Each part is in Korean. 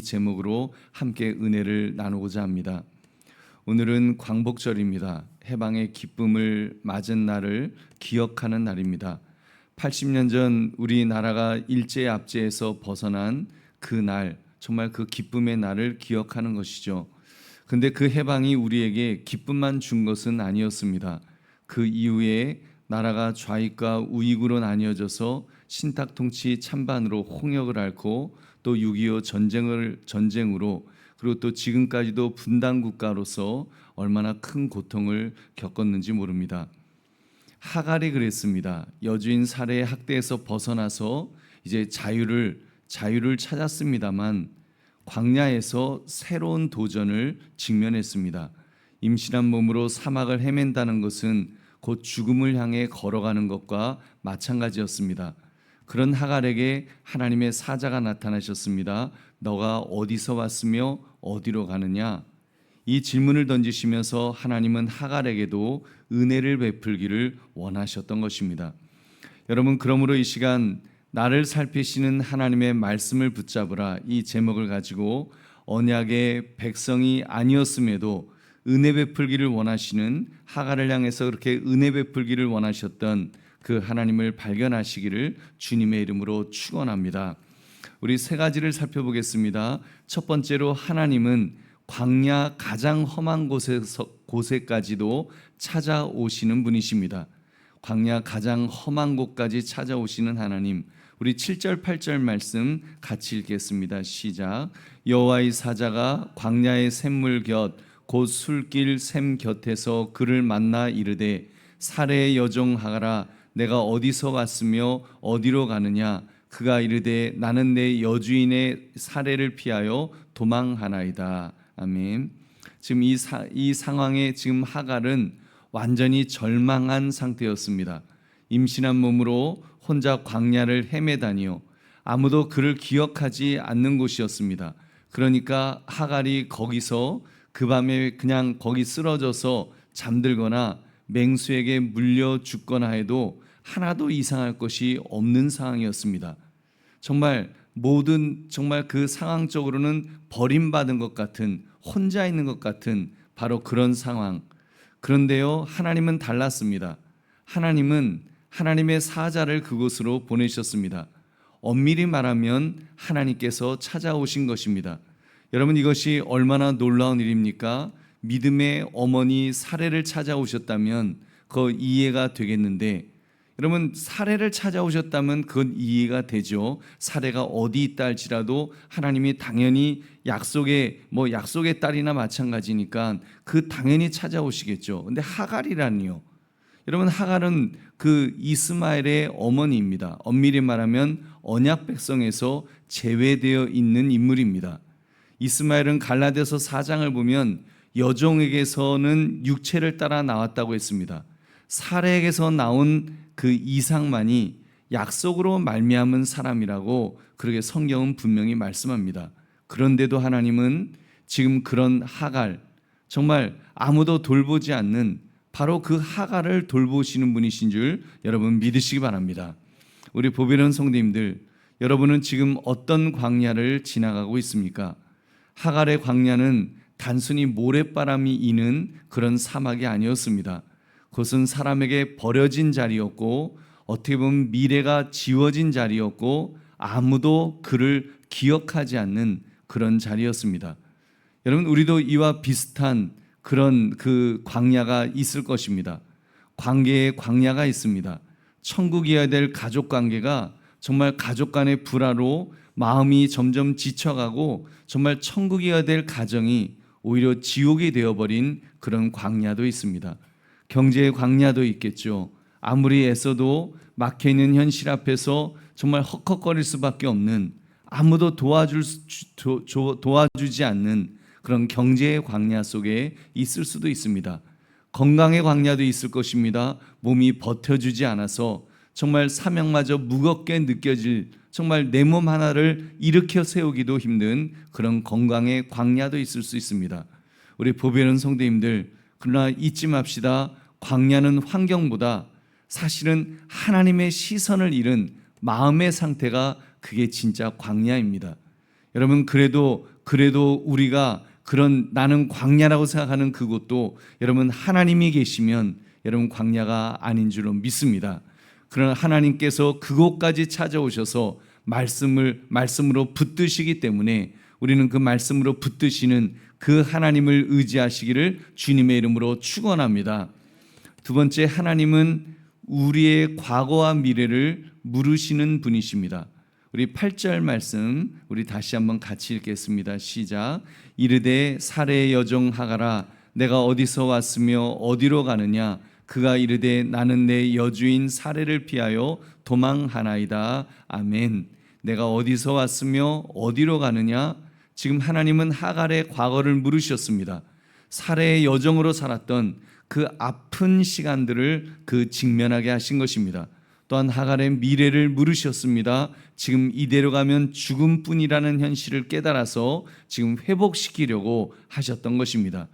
제목으로 함께 은혜를 나누고자 합니다. 오늘은 광복절입니다. 해방의 기쁨을 맞은 날을 기억하는 날입니다. 80년 전 우리나라가 일제압제에서 벗어난 그 날, 정말 그 기쁨의 날을 기억하는 것이죠. 근데 그 해방이 우리에게 기쁨만 준 것은 아니었습니다. 그 이후에 나라가 좌익과 우익으로 나뉘어져서 신탁통치 찬반으로 홍역을 앓고 또 6.25 전쟁으로 그리고 또 지금까지도 분단 국가로서 얼마나 큰 고통을 겪었는지 모릅니다. 하갈이 그랬습니다. 여주인 살해의 학대에서 벗어나서 이제 자유를 찾았습니다만 광야에서 새로운 도전을 직면했습니다. 임신한 몸으로 사막을 헤맨다는 것은 곧 죽음을 향해 걸어가는 것과 마찬가지였습니다. 그런 하갈에게 하나님의 사자가 나타나셨습니다. 너가 어디서 왔으며 어디로 가느냐? 이 질문을 던지시면서 하나님은 하갈에게도 은혜를 베풀기를 원하셨던 것입니다. 여러분, 그러므로 이 시간 나를 살피시는 하나님의 말씀을 붙잡으라, 이 제목을 가지고 언약의 백성이 아니었음에도 은혜 베풀기를 원하시는, 하갈을 향해서 그렇게 은혜 베풀기를 원하셨던 그 하나님을 발견하시기를 주님의 이름으로 축원합니다. 우리 세 가지를 살펴보겠습니다. 첫 번째로, 하나님은 광야 가장 험한 곳에까지도 찾아오시는 분이십니다. 광야 가장 험한 곳까지 찾아오시는 하나님. 우리 7절 8절 말씀 같이 읽겠습니다. 시작. 여호와의 사자가 광야의 샘물 곁 곧 술길 샘 곁에서 그를 만나 이르되 살해의 여종 하갈아, 내가 어디서 왔으며 어디로 가느냐? 그가 이르되 나는 내 여주인의 살해를 피하여 도망하나이다. 아멘. 지금 이 상황에 지금 하갈은 완전히 절망한 상태였습니다. 임신한 몸으로 혼자 광야를 헤매다니요, 아무도 그를 기억하지 않는 곳이었습니다. 그러니까 하갈이 거기서 그 밤에 그냥 거기 쓰러져서 잠들거나 맹수에게 물려 죽거나 해도 하나도 이상할 것이 없는 상황이었습니다. 정말 그 상황적으로는 버림받은 것 같은, 혼자 있는 것 같은 바로 그런 상황. 그런데요, 하나님은 달랐습니다. 하나님은 하나님의 사자를 그곳으로 보내셨습니다. 엄밀히 말하면 하나님께서 찾아오신 것입니다. 여러분, 이것이 얼마나 놀라운 일입니까? 믿음의 어머니 사례를 찾아오셨다면 그거 이해가 되겠는데, 여러분, 사례를 찾아오셨다면 그건 이해가 되죠. 사례가 어디 있다 할지라도 하나님이 당연히 약속의 딸이나 마찬가지니까 그 당연히 찾아오시겠죠. 근데 하갈이라니요. 여러분, 하갈은 그 이스마엘의 어머니입니다. 엄밀히 말하면 언약 백성에서 제외되어 있는 인물입니다. 이스마엘은 갈라디아서 4장을 보면 여종에게서는 육체를 따라 나왔다고 했습니다. 사례에게서 나온 그 이상만이 약속으로 말미암은 사람이라고 그렇게 성경은 분명히 말씀합니다. 그런데도 하나님은 지금 그런 하갈, 정말 아무도 돌보지 않는 바로 그 하갈을 돌보시는 분이신 줄 여러분 믿으시기 바랍니다. 우리 보배로운 성도님들, 여러분은 지금 어떤 광야를 지나가고 있습니까? 하갈의 광야는 단순히 모래바람이 이는 그런 사막이 아니었습니다. 그것은 사람에게 버려진 자리였고, 어떻게 보면 미래가 지워진 자리였고, 아무도 그를 기억하지 않는 그런 자리였습니다. 여러분, 우리도 이와 비슷한 그런 그 광야가 있을 것입니다. 관계에 광야가 있습니다. 천국이어야 될 가족 관계가 정말 가족 간의 불화로 마음이 점점 지쳐가고, 정말 천국이어야 될 가정이 오히려 지옥이 되어버린 그런 광야도 있습니다. 경제의 광야도 있겠죠. 아무리 애써도 막혀있는 현실 앞에서 정말 헉헉거릴 수밖에 없는, 아무도 도와주지 않는 그런 경제의 광야 속에 있을 수도 있습니다. 건강의 광야도 있을 것입니다. 몸이 버텨주지 않아서 정말 사명마저 무겁게 느껴질, 정말 내 몸 하나를 일으켜 세우기도 힘든 그런 건강의 광야도 있을 수 있습니다. 우리 보배로운 성도님들, 그러나 잊지 맙시다. 광야는 환경보다 사실은 하나님의 시선을 잃은 마음의 상태가 그게 진짜 광야입니다. 여러분 그래도 우리가 그런 나는 광야라고 생각하는 그곳도 여러분 하나님이 계시면 여러분 광야가 아닌 줄로 믿습니다. 그러나 하나님께서 그곳까지 찾아오셔서 말씀으로 붙드시기 때문에 우리는 그 말씀으로 붙드시는 그 하나님을 의지하시기를 주님의 이름으로 축원합니다. 두 번째, 하나님은 우리의 과거와 미래를 물으시는 분이십니다. 우리 8절 말씀 우리 다시 한번 같이 읽겠습니다. 시작. 이르되 사레의 여종 하가라 내가 어디서 왔으며 어디로 가느냐 그가 이르되 나는 내 여주인 사레를 피하여 도망하나이다. 아멘. 내가 어디서 왔으며 어디로 가느냐. 지금 하나님은 하갈의 과거를 물으셨습니다. 사레의 여종으로 살았던 그 아픈 시간들을 직면하게 하신 것입니다. 또한 하갈의 미래를 물으셨습니다. 지금 이대로 가면 죽음뿐이라는 현실을 깨달아서 지금 회복시키려고 하셨던 것입니다.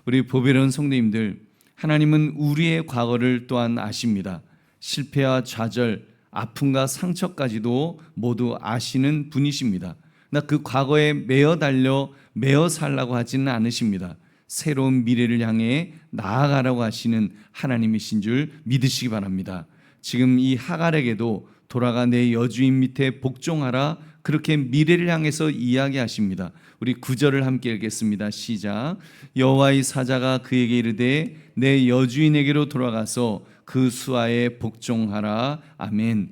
우리 보배로운 성도님들, 하나님은 우리의 과거를 또한 아십니다. 실패와 좌절, 아픔과 상처까지도 모두 아시는 분이십니다. 나 그 과거에 매어 살라고 하지는 않으십니다. 새로운 미래를 향해 나아가라고 하시는 하나님이신 줄 믿으시기 바랍니다. 지금 이 하갈에게도 돌아가 내 여주인 밑에 복종하라 그렇게 미래를 향해서 이야기하십니다. 우리 9절을 함께 읽겠습니다. 시작. 여호와의 사자가 그에게 이르되 내 여주인에게로 돌아가서 그 수하에 복종하라. 아멘.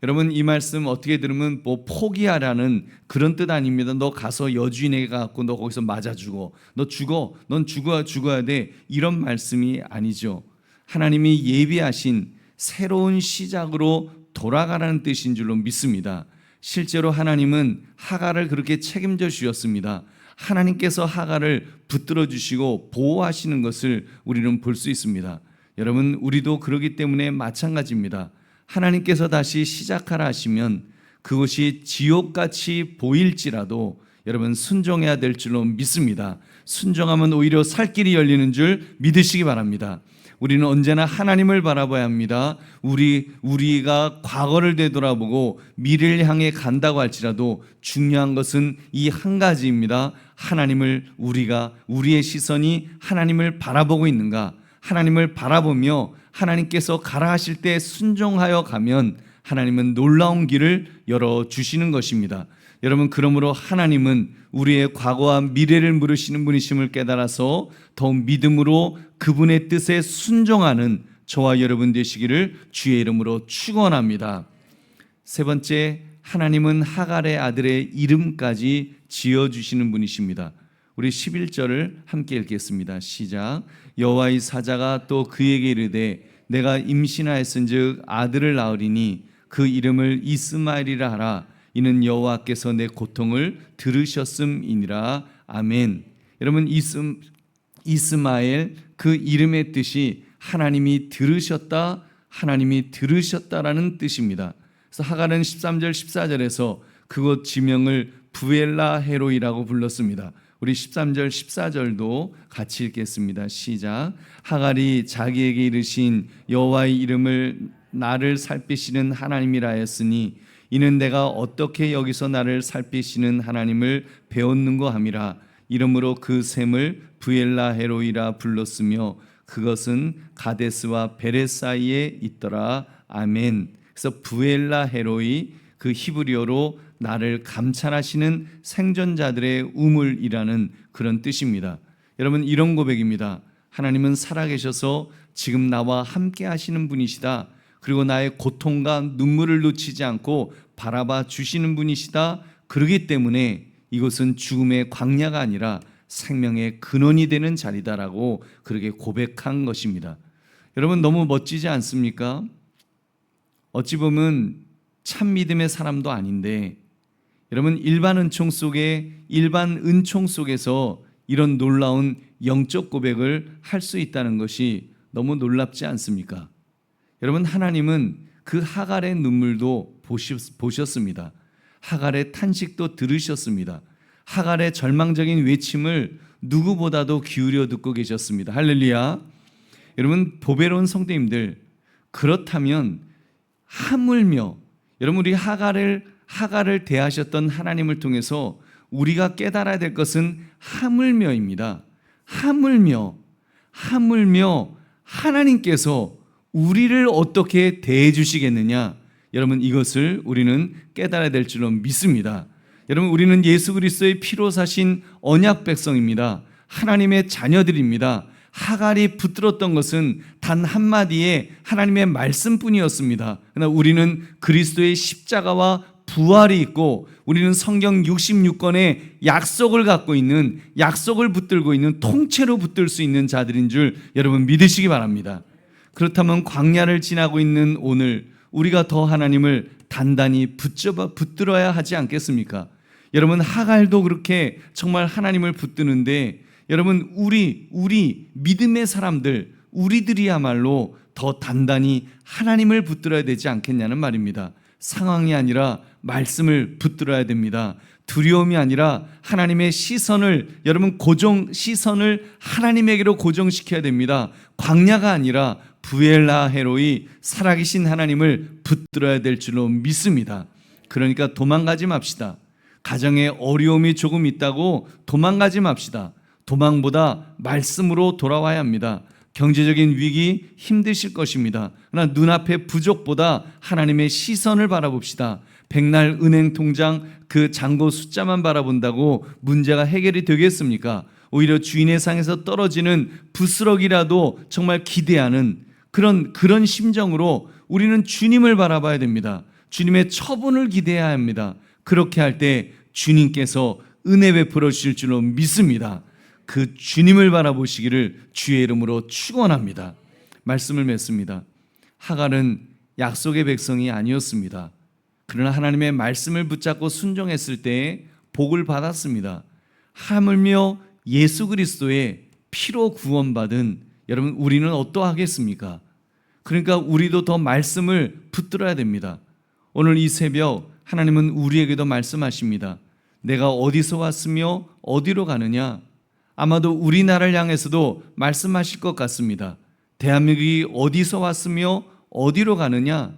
여러분 이 말씀 어떻게 들으면 포기하라는 그런 뜻 아닙니다. 너 가서 여주인에게 가고 너 거기서 맞아 죽어. 너 죽어. 넌 죽어야 돼. 이런 말씀이 아니죠. 하나님이 예비하신 새로운 시작으로 돌아가라는 뜻인 줄로 믿습니다. 실제로 하나님은 하갈을 그렇게 책임져 주셨습니다. 하나님께서 하갈을 붙들어 주시고 보호하시는 것을 우리는 볼 수 있습니다. 여러분 우리도 그러기 때문에 마찬가지입니다. 하나님께서 다시 시작하라 하시면 그것이 지옥같이 보일지라도 여러분 순종해야 될 줄로 믿습니다. 순종하면 오히려 살 길이 열리는 줄 믿으시기 바랍니다. 우리는 언제나 하나님을 바라봐야 합니다. 우리가 과거를 되돌아보고 미래를 향해 간다고 할지라도 중요한 것은 이 한 가지입니다. 우리의 시선이 하나님을 바라보고 있는가? 하나님을 바라보며 하나님께서 가라 하실 때 순종하여 가면 하나님은 놀라운 길을 열어주시는 것입니다. 여러분 그러므로 하나님은 우리의 과거와 미래를 물으시는 분이심을 깨달아서 더욱 믿음으로 그분의 뜻에 순종하는 저와 여러분 되시기를 주의 이름으로 축원합니다. 세 번째, 하나님은 하갈의 아들의 이름까지 지어주시는 분이십니다. 우리 11절을 함께 읽겠습니다. 시작. 여호와의 사자가 또 그에게 이르되 내가 임신하였은즉 아들을 낳으리니 그 이름을 이스마엘이라 하라. 이는 여호와께서 내 고통을 들으셨음이니라. 아멘. 여러분 이스마엘 그 이름의 뜻이 하나님이 들으셨다라는 뜻입니다. 그래서 하갈은 13절 14절에서 그곳 지명을 부엘라 헤로이라고 불렀습니다. 우리 13절 14절도 같이 읽겠습니다. 시작. 하갈이 자기에게 이르신 여호와의 이름을 나를 살피시는 하나님이라 하였으니 이는 내가 어떻게 여기서 나를 살피시는 하나님을 배웠는고 함이라. 이러므로 그 샘을 부엘라 헤로이라 불렀으며 그것은 가데스와 베레 사이에 있더라. 아멘. 그래서 부엘라 헤로이 그 히브리어로 나를 감찰하시는 생존자들의 우물이라는 그런 뜻입니다. 여러분 이런 고백입니다. 하나님은 살아계셔서 지금 나와 함께 하시는 분이시다. 그리고 나의 고통과 눈물을 놓치지 않고 바라봐 주시는 분이시다. 그러기 때문에 이곳은 죽음의 광야가 아니라 생명의 근원이 되는 자리다라고 그렇게 고백한 것입니다. 여러분 너무 멋지지 않습니까? 어찌 보면 참 믿음의 사람도 아닌데 여러분 일반 은총 속에서 이런 놀라운 영적 고백을 할 수 있다는 것이 너무 놀랍지 않습니까? 여러분 하나님은 그 하갈의 눈물도 보셨습니다. 하갈의 탄식도 들으셨습니다. 하갈의 절망적인 외침을 누구보다도 기울여 듣고 계셨습니다. 할렐루야. 여러분 보배로운 성도님들, 그렇다면 하물며 여러분 우리 하갈을 대하셨던 하나님을 통해서 우리가 깨달아야 될 것은 하물며입니다. 하물며 하나님께서 우리를 어떻게 대해 주시겠느냐, 여러분 이것을 우리는 깨달아야 될 줄로 믿습니다. 여러분, 우리는 예수 그리스도의 피로 사신 언약 백성입니다. 하나님의 자녀들입니다. 하갈이 붙들었던 것은 단 한마디의 하나님의 말씀뿐이었습니다. 그러나 우리는 그리스도의 십자가와 부활이 있고, 우리는 성경 66권의 약속을 갖고 있는, 약속을 붙들고 있는, 통째로 붙들 수 있는 자들인 줄 여러분 믿으시기 바랍니다. 그렇다면 광야를 지나고 있는 오늘 우리가 더 하나님을 단단히 붙들어야 하지 않겠습니까? 여러분, 하갈도 그렇게 정말 하나님을 붙드는데, 여러분 우리 믿음의 사람들, 우리들이야말로 더 단단히 하나님을 붙들어야 되지 않겠냐는 말입니다. 상황이 아니라 말씀을 붙들어야 됩니다. 두려움이 아니라 하나님의 시선을, 여러분 시선을 하나님에게로 고정시켜야 됩니다. 광야가 아니라 부엘라헤로이 살아계신 하나님을 붙들어야 될 줄로 믿습니다. 그러니까 도망가지 맙시다. 가정에 어려움이 조금 있다고 도망가지 맙시다. 도망보다 말씀으로 돌아와야 합니다. 경제적인 위기 힘드실 것입니다. 그러나 눈앞의 부족보다 하나님의 시선을 바라봅시다. 백날 은행 통장 그 잔고 숫자만 바라본다고 문제가 해결이 되겠습니까? 오히려 주인의 상에서 떨어지는 부스러기라도 정말 기대하는 그런 심정으로 우리는 주님을 바라봐야 됩니다. 주님의 처분을 기대해야 합니다. 그렇게 할 때 주님께서 은혜 베풀어 주실 줄로 믿습니다. 그 주님을 바라보시기를 주의 이름으로 축원합니다. 말씀을 맺습니다. 하갈은 약속의 백성이 아니었습니다. 그러나 하나님의 말씀을 붙잡고 순종했을 때에 복을 받았습니다. 하물며 예수 그리스도의 피로 구원받은 여러분, 우리는 어떠하겠습니까? 그러니까 우리도 더 말씀을 붙들어야 됩니다. 오늘 이 새벽 하나님은 우리에게도 말씀하십니다. 내가 어디서 왔으며 어디로 가느냐? 아마도 우리나라를 향해서도 말씀하실 것 같습니다. 대한민국이 어디서 왔으며 어디로 가느냐?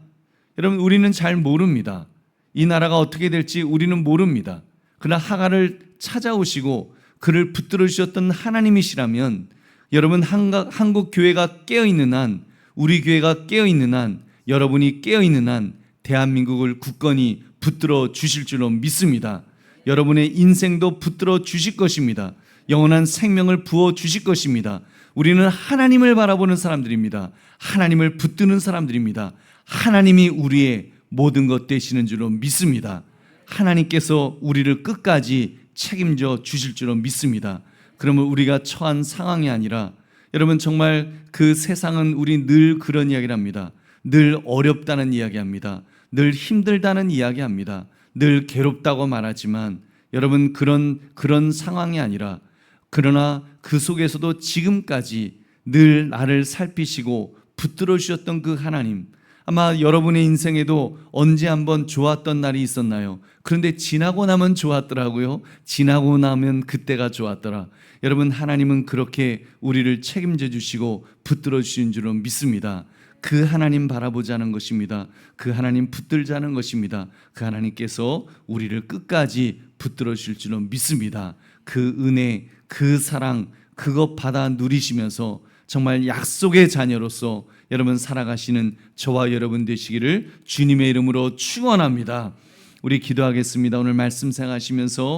여러분, 우리는 잘 모릅니다. 이 나라가 어떻게 될지 우리는 모릅니다. 그러나 하갈을 찾아오시고 그를 붙들어 주셨던 하나님이시라면, 여러분 한국 교회가 깨어있는 한, 우리 교회가 깨어있는 한, 여러분이 깨어있는 한 대한민국을 굳건히 붙들어 주실 줄로 믿습니다. 여러분의 인생도 붙들어 주실 것입니다. 영원한 생명을 부어 주실 것입니다. 우리는 하나님을 바라보는 사람들입니다. 하나님을 붙드는 사람들입니다. 하나님이 우리의 모든 것 되시는 줄로 믿습니다. 하나님께서 우리를 끝까지 책임져 주실 줄로 믿습니다. 그러면 우리가 처한 상황이 아니라, 여러분 정말 그 세상은 우리 늘 그런 이야기를 합니다. 늘 어렵다는 이야기합니다. 늘 힘들다는 이야기합니다. 늘 괴롭다고 말하지만, 여러분 그런 상황이 아니라, 그러나 그 속에서도 지금까지 늘 나를 살피시고 붙들어 주셨던 그 하나님, 아마 여러분의 인생에도 언제 한번 좋았던 날이 있었나요? 그런데 지나고 나면 좋았더라고요. 지나고 나면 그때가 좋았더라. 여러분, 하나님은 그렇게 우리를 책임져 주시고 붙들어 주신 줄로 믿습니다. 그 하나님 바라보자는 것입니다. 그 하나님 붙들자는 것입니다. 그 하나님께서 우리를 끝까지 붙들어 주실 줄로 믿습니다. 그 은혜, 그 사랑, 그것 받아 누리시면서 정말 약속의 자녀로서 여러분 살아가시는 저와 여러분 되시기를 주님의 이름으로 축원합니다. 우리 기도하겠습니다. 오늘 말씀 생각하시면서